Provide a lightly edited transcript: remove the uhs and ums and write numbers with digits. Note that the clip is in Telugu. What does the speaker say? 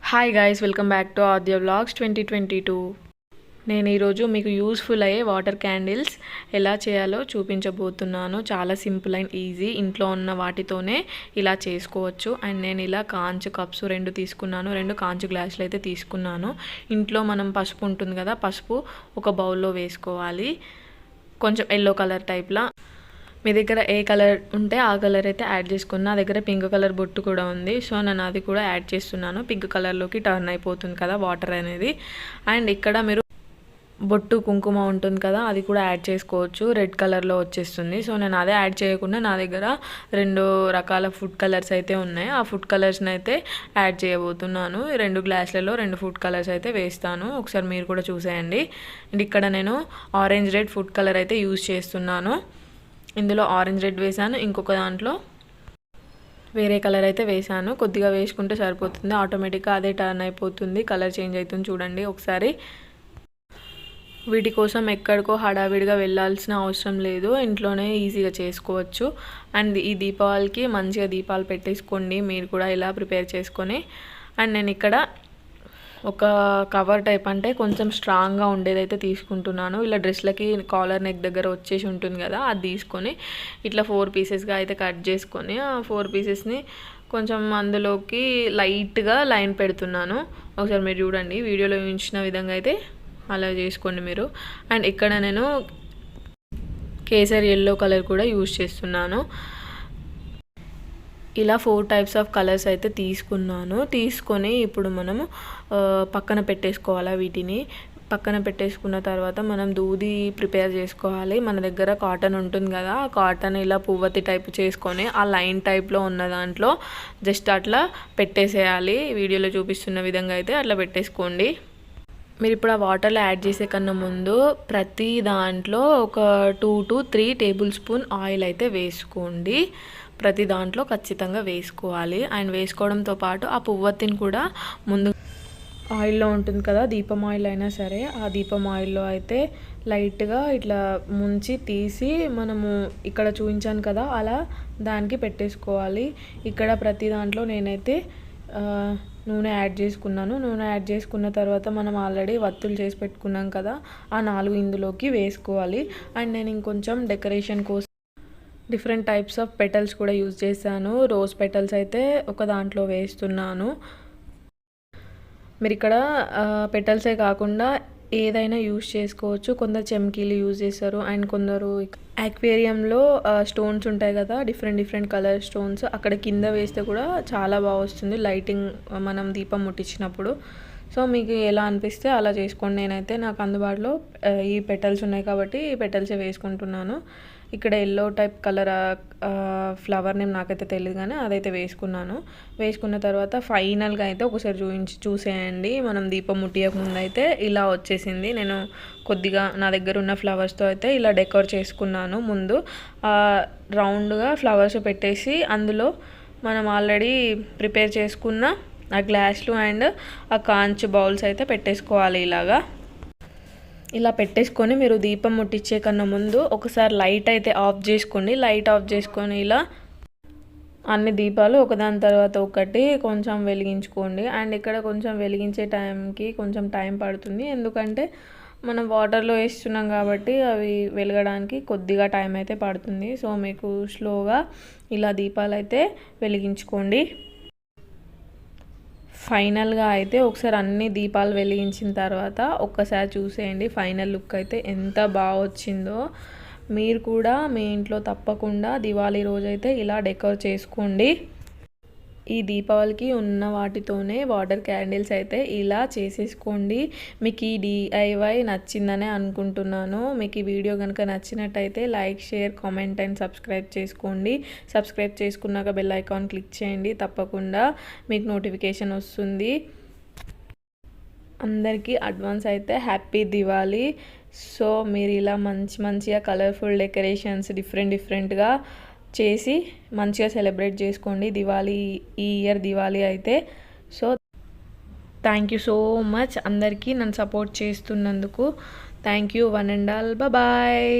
Hi guys, welcome back to Aadya vlogs 2022. నేను ఈరోజు మీకు యూస్ఫుల్ అయ్యే వాటర్ క్యాండిల్స్ ఎలా చేయాలో చూపించబోతున్నాను. చాలా సింపుల్ అండ్ ఈజీ, ఇంట్లో ఉన్న వాటితోనే ఇలా చేసుకోవచ్చు. అండ్ నేను ఇలా కాంచు కప్స్ 2 తీసుకున్నాను, 2 కాంచు గ్లాసులు అయితే తీసుకున్నాను. ఇంట్లో మనం పసుపు ఉంటుంది కదా, పసుపు ఒక బౌల్లో వేసుకోవాలి, కొంచెం ఎల్లో కలర్ టైప్లా. మీ దగ్గర ఏ కలర్ ఉంటే ఆ కలర్ అయితే యాడ్ చేసుకున్నా. నా దగ్గర పింక్ కలర్ బొట్టు కూడా ఉంది, సో నేను అది కూడా యాడ్ చేస్తున్నాను. పింక్ కలర్లోకి టర్న్ అయిపోతుంది కదా వాటర్ అనేది. అండ్ ఇక్కడ మీరు బొట్టు కుంకుమ ఉంటుంది కదా, అది కూడా యాడ్ చేసుకోవచ్చు, రెడ్ కలర్లో వచ్చేస్తుంది. సో నేను అదే యాడ్ చేయకుండా నా దగ్గర 2 రకాల ఫుడ్ కలర్స్ అయితే ఉన్నాయి. ఆ ఫుడ్ కలర్స్ని అయితే యాడ్ చేయబోతున్నాను. 2 గ్లాసులలో 2 ఫుడ్ కలర్స్ అయితే వేస్తాను, ఒకసారి మీరు కూడా చూసేయండి. అండ్ ఇక్కడ నేను ఆరెంజ్ రెడ్ ఫుడ్ కలర్ అయితే యూజ్ చేస్తున్నాను. ఇందులో ఆరెంజ్ రెడ్ వేసాను, ఇంకొక దాంట్లో వేరే కలర్ అయితే వేసాను. కొద్దిగా వేసుకుంటే సరిపోతుంది, ఆటోమేటిక్గా అదే టర్న్ అయిపోతుంది, కలర్ చేంజ్ అవుతుంది. చూడండి ఒకసారి. వీటి కోసం ఎక్కడికో హడావిడిగా వెళ్ళాల్సిన అవసరం లేదు, ఇంట్లోనే ఈజీగా చేసుకోవచ్చు. అండ్ ఈ దీపావళికి మంచిగా దీపాలు పెట్టేసుకోండి మీరు కూడా ఇలా ప్రిపేర్ చేసుకొని. అండ్ నేను ఇక్కడ ఒక కవర్ టైప్, అంటే కొంచెం స్ట్రాంగ్గా ఉండేదైతే తీసుకుంటున్నాను. ఇలా డ్రెస్లకి కాలర్ నెక్ దగ్గర వచ్చేసి ఉంటుంది కదా, అది తీసుకొని ఇట్లా 4 పీసెస్గా అయితే కట్ చేసుకొని ఆ 4 పీసెస్ని కొంచెం అందులోకి లైట్గా లైన్ పెడుతున్నాను. ఒకసారి మీరు చూడండి, వీడియోలో చూపించిన విధంగా అయితే అలా చేసుకోండి మీరు. అండ్ ఇక్కడ నేను కేసరి ఎల్లో కలర్ కూడా యూజ్ చేస్తున్నాను. ఇలా 4 టైప్స్ ఆఫ్ కలర్స్ అయితే తీసుకున్నాను. తీసుకొని ఇప్పుడు మనము పక్కన పెట్టేసుకోవాలి. వీటిని పక్కన పెట్టేసుకున్న తర్వాత మనం దూది ప్రిపేర్ చేసుకోవాలి. మన దగ్గర కాటన్ ఉంటుంది కదా, ఆ కాటన్ ఇలా పువ్వతి టైప్ చేసుకొని ఆ లైన్ టైప్లో ఉన్న దాంట్లో జస్ట్ అట్లా పెట్టేసేయాలి. వీడియోలో చూపిస్తున్న విధంగా అయితే అట్లా పెట్టేసుకోండి. మీరు ఇప్పుడు ఆ వాటర్లో యాడ్ చేసే కన్నా ముందు ప్రతి దాంట్లో ఒక 2 to 3 టేబుల్ స్పూన్ ఆయిల్ అయితే వేసుకోండి. ప్రతి దాంట్లో ఖచ్చితంగా వేసుకోవాలి. అండ్ వేసుకోవడంతో పాటు ఆ పువ్వత్తిని కూడా ముందు ఆయిల్లో ఉంటుంది కదా, దీపం ఆయిల్ అయినా సరే, ఆ దీపం ఆయిల్లో అయితే లైట్గా ఇట్లా ముంచి తీసి మనము ఇక్కడ చూపించాను కదా అలా దానికి పెట్టేసుకోవాలి. ఇక్కడ ప్రతి దాంట్లో నేనైతే నూనె యాడ్ చేసుకున్నాను. నూనె యాడ్ చేసుకున్న తర్వాత మనం ఆల్రెడీ వత్తులు చేసి పెట్టుకున్నాం కదా, ఆ 4 ఇందులోకి వేసుకోవాలి. అండ్ నేను ఇంకొంచెం డెకరేషన్ కోసం డిఫరెంట్ టైప్స్ ఆఫ్ పెటల్స్ కూడా యూజ్ చేశాను. రోజ్ పెటల్స్ అయితే ఒక దాంట్లో వేస్తున్నాను. మీరు ఇక్కడ పెటల్సే కాకుండా ఏదైనా యూజ్ చేసుకోవచ్చు. కొందరు చెమ్కీలు యూజ్ చేస్తారు, అండ్ కొందరు యాక్వేరియంలో స్టోన్స్ ఉంటాయి కదా, డిఫరెంట్ కలర్ స్టోన్స్, అక్కడ కింద వేస్తే కూడా చాలా బాగా వస్తుంది లైటింగ్ మనం దీపం ముట్టించినప్పుడు. సో మీకు ఎలా అనిపిస్తే అలా చేసుకోండి. నేనైతే నాకు అందుబాటులో ఈ పెటల్స్ ఉన్నాయి కాబట్టి ఈ పెటల్సే వేసుకుంటున్నాను. ఇక్కడ yellow type colour flower name నాకైతే తెలియదు కానీ అదైతే వేసుకున్నాను. వేసుకున్న తర్వాత ఫైనల్గా అయితే ఒకసారి చూసేయండి. మనం దీపం ముట్టియక ముందు అయితే ఇలా వచ్చేసింది. నేను కొద్దిగా నా దగ్గర ఉన్న ఫ్లవర్స్తో అయితే ఇలా డెకరేట్ చేసుకున్నాను. ముందు రౌండ్గా ఫ్లవర్స్ పెట్టేసి అందులో మనం ఆల్రెడీ ప్రిపేర్ చేసుకున్న ఆ గ్లాసులు అండ్ ఆ కాంచు బౌల్స్ అయితే పెట్టేసుకోవాలి. ఇలా పెట్టేసుకొని మీరు దీపం ముట్టించే కన్నా ముందు ఒకసారి లైట్ అయితే ఆఫ్ చేసుకోండి. లైట్ ఆఫ్ చేసుకొని ఇలా అన్ని దీపాలు ఒకదాని తర్వాత ఒకటి కొంచెం వెలిగించుకోండి. అండ్ ఇక్కడ కొంచెం వెలిగించే టైంకి కొంచెం టైం పడుతుంది, ఎందుకంటే మనం వాటర్లో వేస్తున్నాం కాబట్టి అవి వెలగడానికి కొద్దిగా టైం అయితే పడుతుంది. సో మీకు స్లోగా ఇలా దీపాలు అయితే వెలిగించుకోండి. ఫైనల్గా అయితే ఒకసారి అన్ని దీపాలు వెలిగించిన తర్వాత ఒక్కసారి చూసేయండి ఫైనల్ లుక్ అయితే ఎంత బాగా వచ్చిందో. మీరు కూడా మీ ఇంట్లో తప్పకుండా దివాళీ రోజైతే ఇలా డెకరేట్ చేసుకోండి. ఈ దీపావళికి ఉన్న వాటితోనే వాటర్ క్యాండిల్స్ అయితే ఇలా చేసేసుకోండి. మీకు ఈ DIY నచ్చిందనే అనుకుంటున్నాను. మీకు ఈ వీడియో కనుక నచ్చినట్టయితే like, share, comment and subscribe చేసుకోండి. సబ్స్క్రైబ్ చేసుకున్నాక బెల్ ఐకాన్ క్లిక్ చేయండి, తప్పకుండా మీకు నోటిఫికేషన్ వస్తుంది. అందరికీ అడ్వాన్స్ అయితే హ్యాపీ దివాళీ. సో మీరు ఇలా మంచిగా కలర్ఫుల్ డెకరేషన్స్ డిఫరెంట్గా చేసి మంచిగా సెలబ్రేట్ చేసుకోండి దివాళీ, ఈ ఇయర్ దివాళీ అయితే. So thank you so much అందరికీ నన్ను సపోర్ట్ చేస్తున్నందుకు. Thank you one and all. Bye.